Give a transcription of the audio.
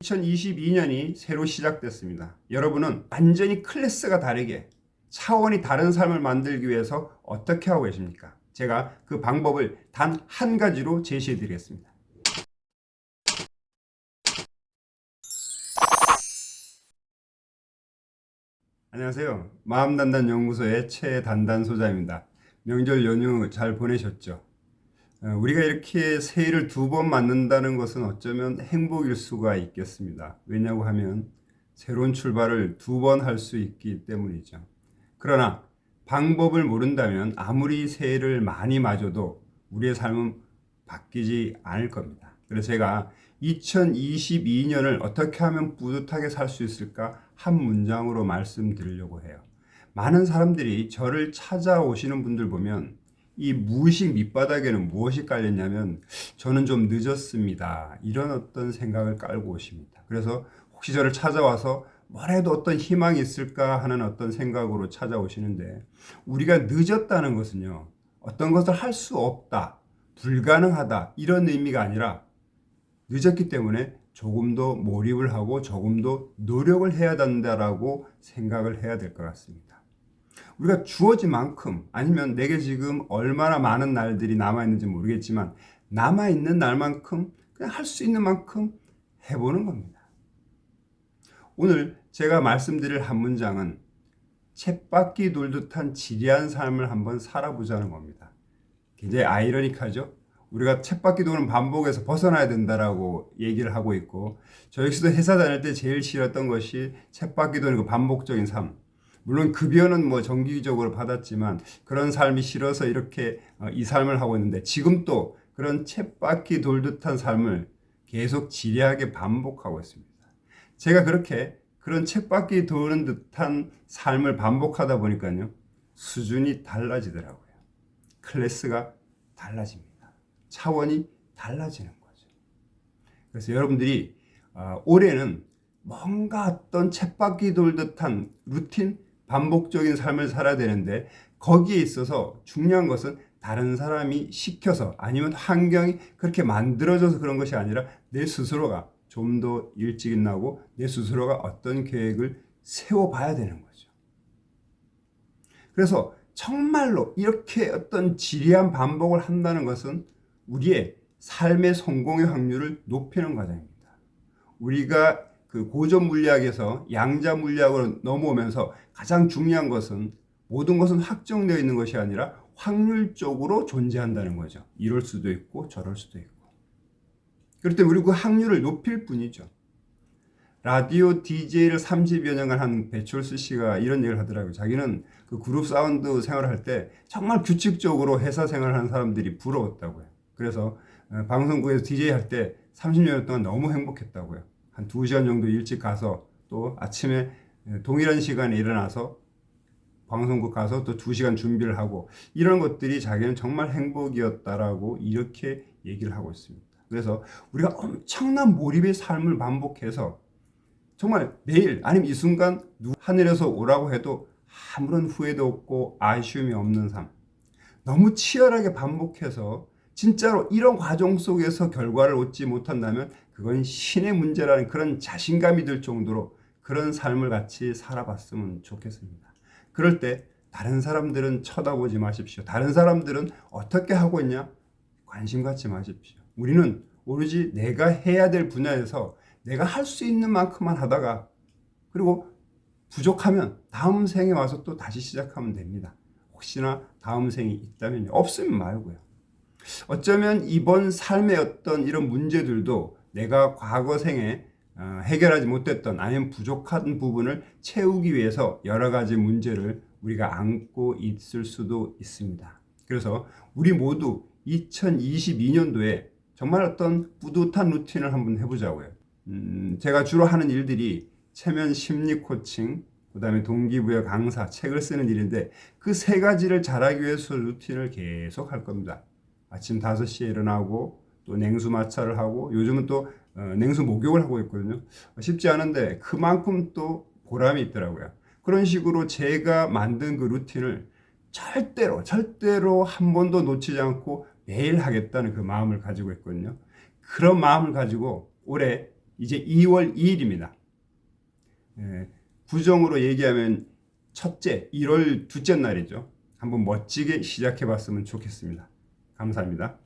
2022년이 새로 시작됐습니다. 여러분은 완전히 클래스가 다르게 차원이 다른 삶을 만들기 위해서 어떻게 하고 계십니까? 제가 그 방법을 단 한 가지로 제시해 드리겠습니다. 안녕하세요. 마음단단연구소의 최단단 소장입니다. 명절 연휴 잘 보내셨죠? 우리가 이렇게 새해를 2번 맞는다는 것은 어쩌면 행복일 수가 있겠습니다. 왜냐고 하면 새로운 출발을 2번 할 수 있기 때문이죠. 그러나 방법을 모른다면 아무리 새해를 많이 맞아도 우리의 삶은 바뀌지 않을 겁니다. 그래서 제가 2022년을 어떻게 하면 뿌듯하게 살 수 있을까 한 문장으로 말씀드리려고 해요. 많은 사람들이 저를 찾아오시는 분들 보면 이 무의식 밑바닥에는 무엇이 깔렸냐면 저는 좀 늦었습니다. 이런 어떤 생각을 깔고 오십니다. 그래서 혹시 저를 찾아와서 뭐래도 어떤 희망이 있을까 하는 어떤 생각으로 찾아오시는데, 우리가 늦었다는 것은요, 어떤 것을 할 수 없다, 불가능하다 이런 의미가 아니라 늦었기 때문에 조금 더 몰입을 하고 조금 더 노력을 해야 된다라고 생각을 해야 될 것 같습니다. 우리가 주어진 만큼, 아니면 내게 지금 얼마나 많은 날들이 남아있는지 모르겠지만 남아있는 날만큼 그냥 할 수 있는 만큼 해보는 겁니다. 오늘 제가 말씀드릴 한 문장은 쳇바퀴 돌듯한 지리한 삶을 한번 살아보자는 겁니다. 굉장히 아이러니하죠? 우리가 쳇바퀴 도는 반복에서 벗어나야 된다라고 얘기를 하고 있고, 저 역시도 회사 다닐 때 제일 싫었던 것이 쳇바퀴 도는 그 반복적인 삶. 물론 급여는 뭐 정기적으로 받았지만 그런 삶이 싫어서 이렇게 이 삶을 하고 있는데, 지금 또 그런 쳇바퀴 돌듯한 삶을 계속 지리하게 반복하고 있습니다. 제가 그런 쳇바퀴 도는 듯한 삶을 반복하다 보니까요, 수준이 달라지더라고요. 클래스가 달라집니다. 차원이 달라지는 거죠. 그래서 여러분들이 올해는 뭔가 어떤 쳇바퀴 돌듯한 루틴, 반복적인 삶을 살아야 되는데, 거기에 있어서 중요한 것은 다른 사람이 시켜서 아니면 환경이 그렇게 만들어져서 그런 것이 아니라 내 스스로가 좀 더 일찍 일어나고 내 스스로가 어떤 계획을 세워봐야 되는 거죠. 그래서 정말로 이렇게 어떤 지리한 반복을 한다는 것은 우리의 삶의 성공의 확률을 높이는 과정입니다. 우리가 그 고전 물리학에서 양자 물리학으로 넘어오면서 가장 중요한 것은 모든 것은 확정되어 있는 것이 아니라 확률적으로 존재한다는 거죠. 이럴 수도 있고 저럴 수도 있고. 그럴 때 우리 그 확률을 높일 뿐이죠. 라디오 DJ를 30여 년간 한 배철수 씨가 이런 얘기를 하더라고요. 자기는 그 그룹 사운드 생활을 할 때 정말 규칙적으로 회사 생활을 하는 사람들이 부러웠다고요. 그래서 방송국에서 DJ 할 때 30년 동안 너무 행복했다고요. 한 2시간 정도 일찍 가서 또 아침에 동일한 시간에 일어나서 방송국 가서 또 2시간 준비를 하고, 이런 것들이 자기는 정말 행복이었다라고 이렇게 얘기를 하고 있습니다. 그래서 우리가 엄청난 몰입의 삶을 반복해서 정말 내일 아니면 이 순간 하늘에서 오라고 해도 아무런 후회도 없고 아쉬움이 없는 삶, 너무 치열하게 반복해서 진짜로 이런 과정 속에서 결과를 얻지 못한다면 그건 신의 문제라는 그런 자신감이 들 정도로 그런 삶을 같이 살아봤으면 좋겠습니다. 그럴 때 다른 사람들은 쳐다보지 마십시오. 다른 사람들은 어떻게 하고 있냐? 관심 갖지 마십시오. 우리는 오로지 내가 해야 될 분야에서 내가 할 수 있는 만큼만 하다가, 그리고 부족하면 다음 생에 와서 또 다시 시작하면 됩니다. 혹시나 다음 생이 있다면요. 없으면 말고요. 어쩌면 이번 삶의 어떤 이런 문제들도 내가 과거 생에 해결하지 못했던 아니면 부족한 부분을 채우기 위해서 여러 가지 문제를 우리가 안고 있을 수도 있습니다. 그래서 우리 모두 2022년도에 정말 어떤 뿌듯한 루틴을 한번 해보자고요. 제가 주로 하는 일들이 체면 심리 코칭, 그 다음에 동기부여 강사, 책을 쓰는 일인데, 그 세 가지를 잘하기 위해서 루틴을 계속 할 겁니다. 아침 5시에 일어나고 또 냉수 마찰을 하고, 요즘은 또 냉수 목욕을 하고 있거든요. 쉽지 않은데 그만큼 또 보람이 있더라고요. 그런 식으로 제가 만든 그 루틴을 절대로 한 번도 놓치지 않고 매일 하겠다는 그 마음을 가지고 있거든요. 그런 마음을 가지고 올해 이제 2월 2일입니다. 구정으로 얘기하면 첫째, 1월 둘째 날이죠. 한번 멋지게 시작해 봤으면 좋겠습니다. 감사합니다.